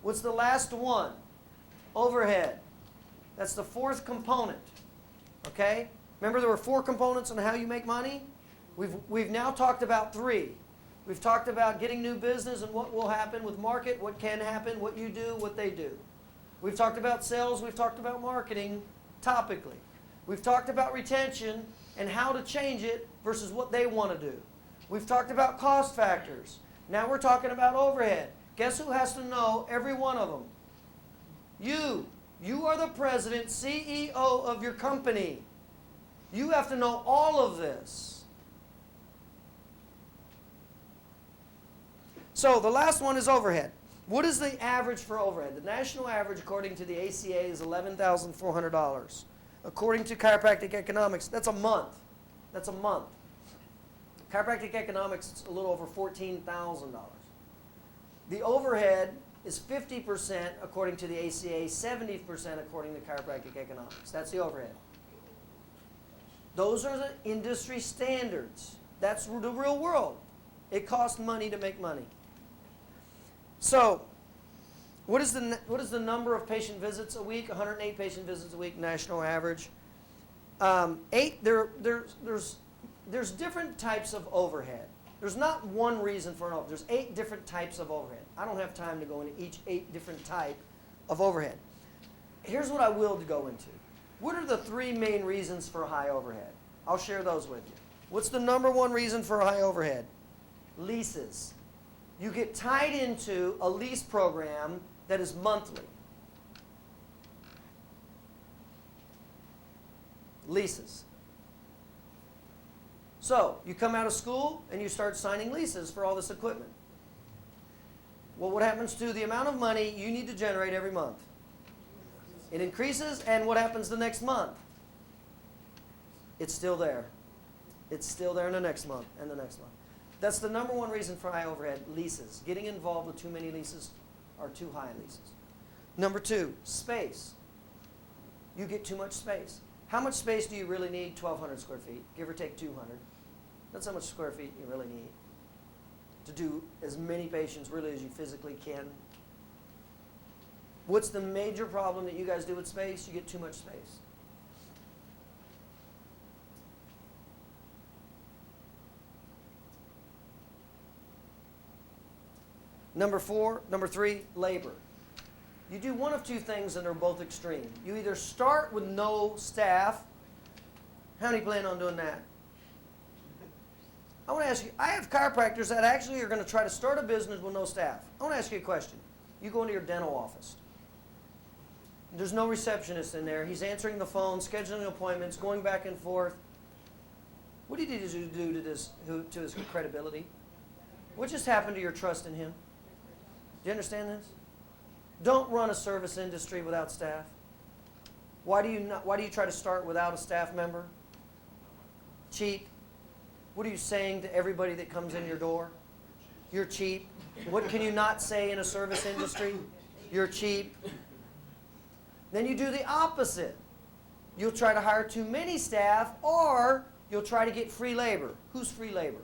What's the last one? Overhead. That's the fourth component. Okay? Remember there were 4 components on how you make money? We've now talked about 3. We've talked about getting new business and what will happen with market, what can happen, what you do, what they do. We've talked about sales, we've talked about marketing topically. We've talked about retention and how to change it versus what they want to do. We've talked about cost factors. Now we're talking about overhead. Guess who has to know every one of them? You. You are the president, CEO of your company. You have to know all of this. So the last one is overhead. What is the average for overhead? The national average, according to the ACA, is $11,400. According to Chiropractic Economics, that's a month. That's a month. Chiropractic Economics, it's a little over $14,000. The overhead is 50% according to the ACA, 70% according to Chiropractic Economics. That's the overhead. Those are the industry standards. That's the real world. It costs money to make money. So, what is the number of patient visits a week? 108 patient visits a week, national average. There's different types of overhead. There's not one reason for an overhead. There's 8 different types of overhead. I don't have time to go into each 8 different type of overhead. Here's what I will go into. What are the 3 main reasons for high overhead? I'll share those with you. What's the number 1 reason for high overhead? Leases. You get tied into a lease program that is monthly. Leases. So, you come out of school and you start signing leases for all this equipment. Well, what happens to the amount of money you need to generate every month? It increases, and what happens the next month? It's still there. It's still there in the next month and the next month. That's the number 1 reason for high overhead, leases. Getting involved with too many leases or too high leases. Number 2, space. You get too much space. How much space do you really need? 1,200 square feet, give or take 200. That's how much square feet you really need to do as many patients really as you physically can. What's the major problem that you guys do with space? You get too much space. Number 3, labor. You do one of 2 things and they're both extreme. You either start with no staff. How many plan on doing that? I want to ask you, I have chiropractors that actually are going to try to start a business with no staff. I want to ask you a question. You go into your dental office. There's no receptionist in there. He's answering the phone, scheduling appointments, going back and forth. What did he do to his credibility? What just happened to your trust in him? Do you understand this? Don't run a service industry without staff. Why do you try to start without a staff member? Cheap. What are you saying to everybody that comes in your door? You're cheap. What can you not say in a service industry? You're cheap. Then you do the opposite. You'll try to hire too many staff, or you'll try to get free labor. Who's free labor?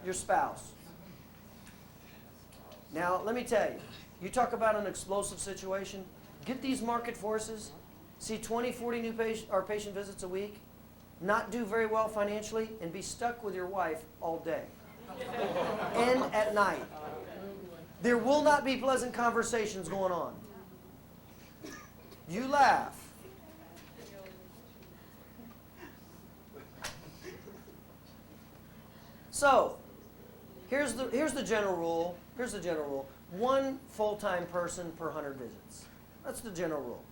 Your spouse. Now, let me tell you, you talk about an explosive situation. Get these market forces, see 20, 40 new patient visits a week, not do very well financially, and be stuck with your wife all day and at night. There will not be pleasant conversations going on. You laugh. So, here's the general rule. Here's the general rule. 1 full-time person per 100 visits. That's the general rule.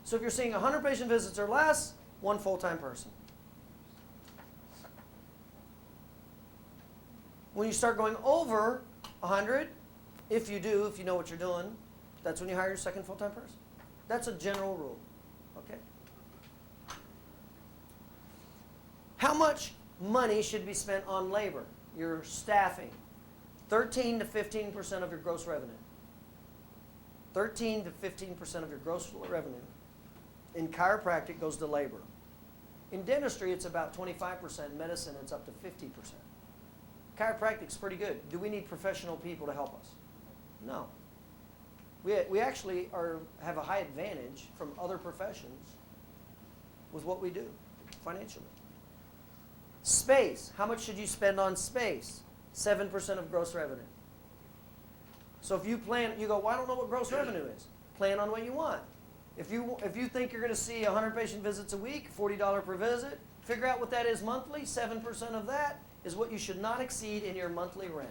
So if you're seeing 100 patient visits or less, 1 full-time person. When you start going over 100, if you know what you're doing, that's when you hire your second full-time person. That's a general rule. Okay? How much money should be spent on labor? Your staffing. 13 to 15% of your gross revenue. 13 to 15% of your gross revenue in chiropractic goes to labor. In dentistry, it's about 25%. In medicine, it's up to 50%. Chiropractic's pretty good. Do we need professional people to help us? No. We actually have a high advantage from other professions with what we do financially. Space. How much should you spend on space? 7% of gross revenue. So if you plan, you go, well, I don't know what gross revenue is. Plan on what you want. If you think you're going to see 100 patient visits a week, $40 per visit, figure out what that is monthly. 7% of that is what you should not exceed in your monthly rent.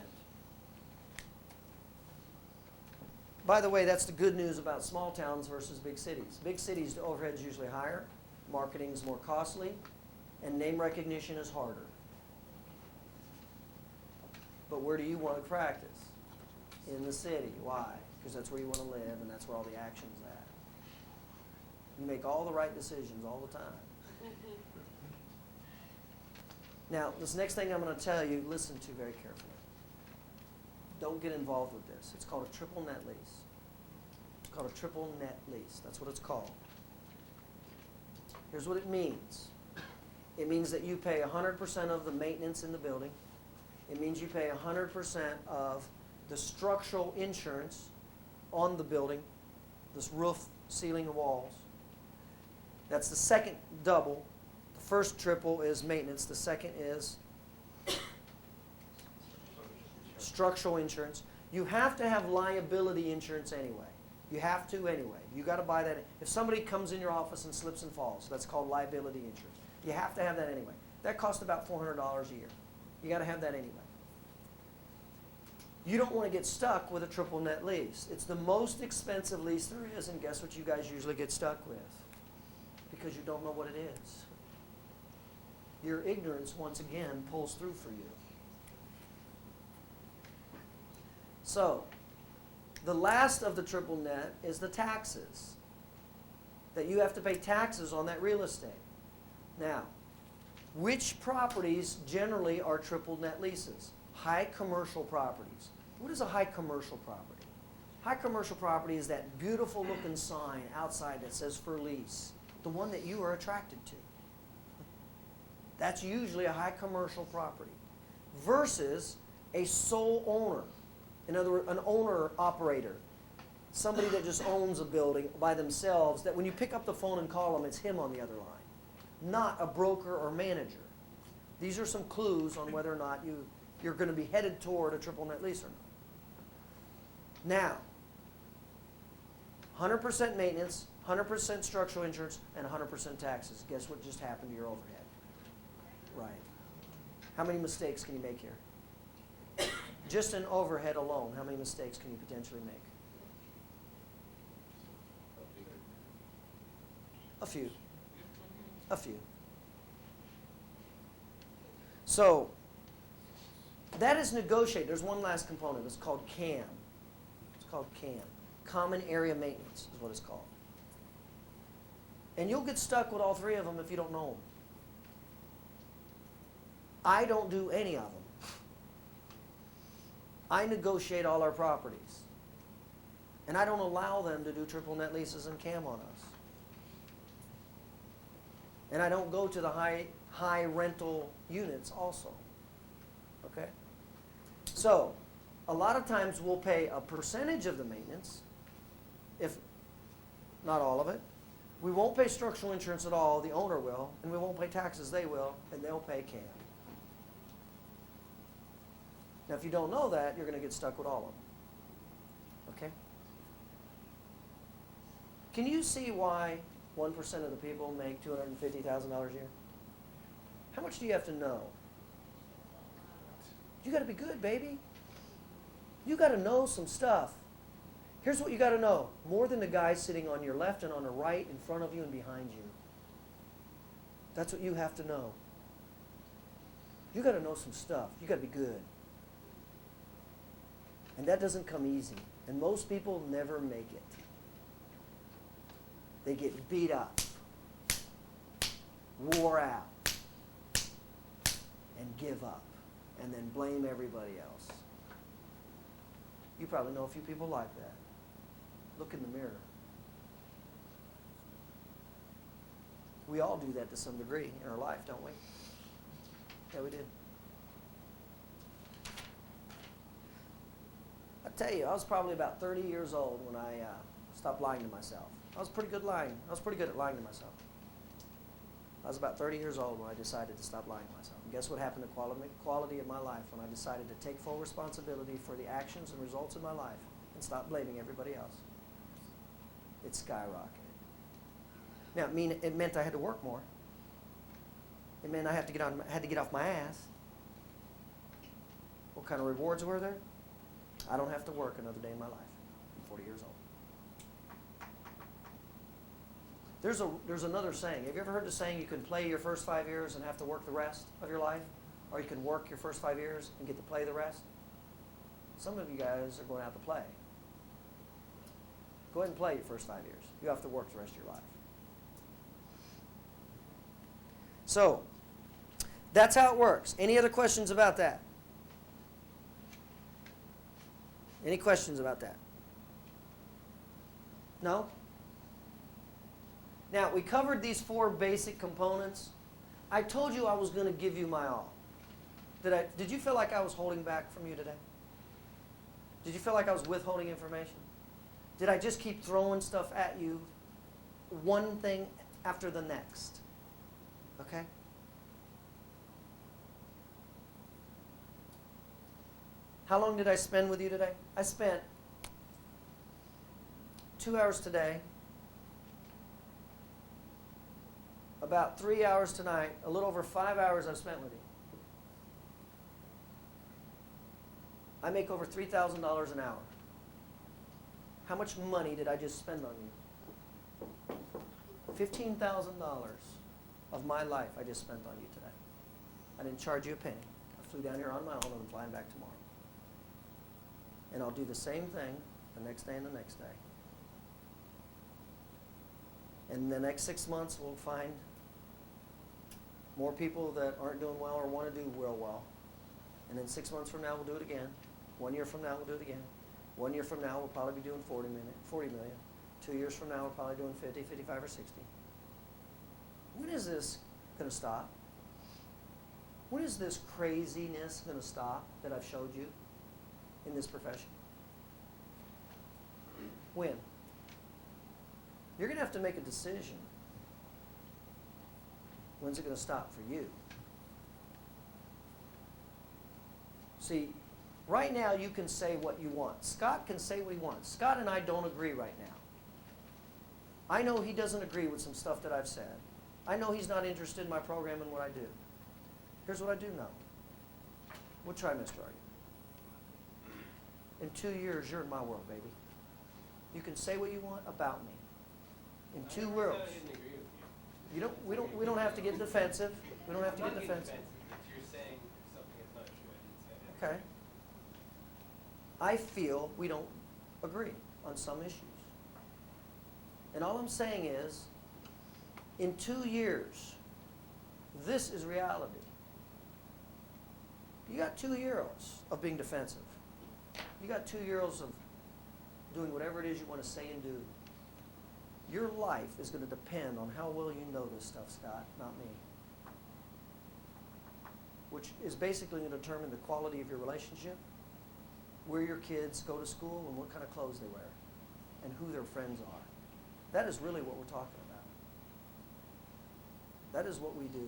By the way, that's the good news about small towns versus big cities. Big cities, the overhead is usually higher, marketing is more costly, and name recognition is harder. But where do you want to practice? In the city. Why? Because that's where you want to live, and that's where all the action's at. You make all the right decisions all the time. Now, this next thing I'm going to tell you, listen to very carefully. Don't get involved with this. It's called a triple net lease. It's called a triple net lease. That's what it's called. Here's what it means. It means that you pay 100% of the maintenance in the building. It means you pay 100% of the structural insurance on the building, this roof, ceiling, and walls. That's the second double. The first triple is maintenance. The second is structural insurance. You have to have liability insurance anyway. You have to anyway. You got to buy that. If somebody comes in your office and slips and falls, that's called liability insurance. You have to have that anyway. That costs about $400 a year. You got to have that anyway. You don't want to get stuck with a triple net lease. It's the most expensive lease there is, and guess what you guys usually get stuck with? Because you don't know what it is. Your ignorance, once again, pulls through for you. So, the last of the triple net is the taxes. That you have to pay taxes on that real estate. Now, which properties generally are triple net leases? High commercial properties. What is a high commercial property? High commercial property is that beautiful looking sign outside that says for lease. The one that you are attracted to. That's usually a high commercial property. Versus a sole owner. In other words, an owner-operator. Somebody that just owns a building by themselves, that when you pick up the phone and call them, it's him on the other line. Not a broker or manager. These are some clues on whether or not you're going to be headed toward a triple net lease or not. Now, 100% maintenance, 100% structural insurance, and 100% taxes. Guess what just happened to your overhead? Right. How many mistakes can you make here? Just in overhead alone, how many mistakes can you potentially make? A few. A few. So, that is negotiated. There's one last component. It's called CAM. It's called CAM. Common Area Maintenance is what it's called. And you'll get stuck with all three of them if you don't know them. I don't do any of them. I negotiate all our properties. And I don't allow them to do triple net leases and CAM on us. And I don't go to the high rental units also. Okay? So, a lot of times we'll pay a percentage of the maintenance, if not all of it. We won't pay structural insurance at all, the owner will, and we won't pay taxes, they will, and they'll pay CAM. Now, if you don't know that, you're going to get stuck with all of them. Okay? Can you see why 1% of the people make $250,000 a year? How much do you have to know? You got to be good, baby. You got to know some stuff. Here's what you got to know. More than the guy sitting on your left and on the right, in front of you and behind you. That's what you have to know. You got to know some stuff. You got to be good. And that doesn't come easy. And most people never make it. They get beat up, wore out, and give up, and then blame everybody else. You probably know a few people like that. Look in the mirror. We all do that to some degree in our life, don't we? Yeah, we do. tell you, I was probably about 30 years old when I stopped lying to myself. I was pretty good lying. I was pretty good at lying to myself. I was about 30 years old when I decided to stop lying to myself. And guess what happened to quality of my life when I decided to take full responsibility for the actions and results of my life and stop blaming everybody else? It skyrocketed. Now, it meant I had to work more. It meant I had to get off my ass. What kind of rewards were there? I don't have to work another day in my life. I'm 40 years old. There's another saying. Have you ever heard the saying you can play your first 5 years and have to work the rest of your life? Or you can work your first 5 years and get to play the rest? Some of you guys are going to have to play. Go ahead and play your first 5 years. You have to work the rest of your life. So, that's how it works. Any other questions about that? Any questions about that? No? Now, we covered these 4 basic components. I told you I was going to give you my all. Did you feel like I was holding back from you today? Did you feel like I was withholding information? Did I just keep throwing stuff at you, one thing after the next? Okay? How long did I spend with you today? I spent 2 hours today, about 3 hours tonight, a little over 5 hours I've spent with you. I make over $3,000 an hour. How much money did I just spend on you? $15,000 of my life I just spent on you today. I didn't charge you a penny. I flew down here on my own and I'm flying back tomorrow. And I'll do the same thing the next day and the next day. And the next 6 months we'll find more people that aren't doing well or want to do real well. And then 6 months from now we'll do it again. 1 year from now we'll do it again. 1 year from now we'll probably be doing 40 million. 2 years from now we're probably doing 50, 55, or 60. When is this going to stop? When is this craziness going to stop that I've showed you in this profession? When? You're going to have to make a decision. When's it going to stop for you? See, right now you can say what you want. Scott can say what he wants. Scott and I don't agree right now. I know he doesn't agree with some stuff that I've said. I know he's not interested in my program and what I do. Here's what I do know. We'll try Mr. Argument. In 2 years, you're in my world, baby. You can say what you want about me. In 2 worlds. We don't have to get defensive. We don't have to get defensive. You're saying something that's not true. I didn't say that. Okay. I feel we don't agree on some issues. And all I'm saying is, in 2 years, this is reality. You got 2 years of being defensive. You got 2 years of doing whatever it is you want to say and do. Your life is going to depend on how well you know this stuff, Scott, not me. Which is basically going to determine the quality of your relationship, where your kids go to school, and what kind of clothes they wear, and who their friends are. That is really what we're talking about. That is what we do.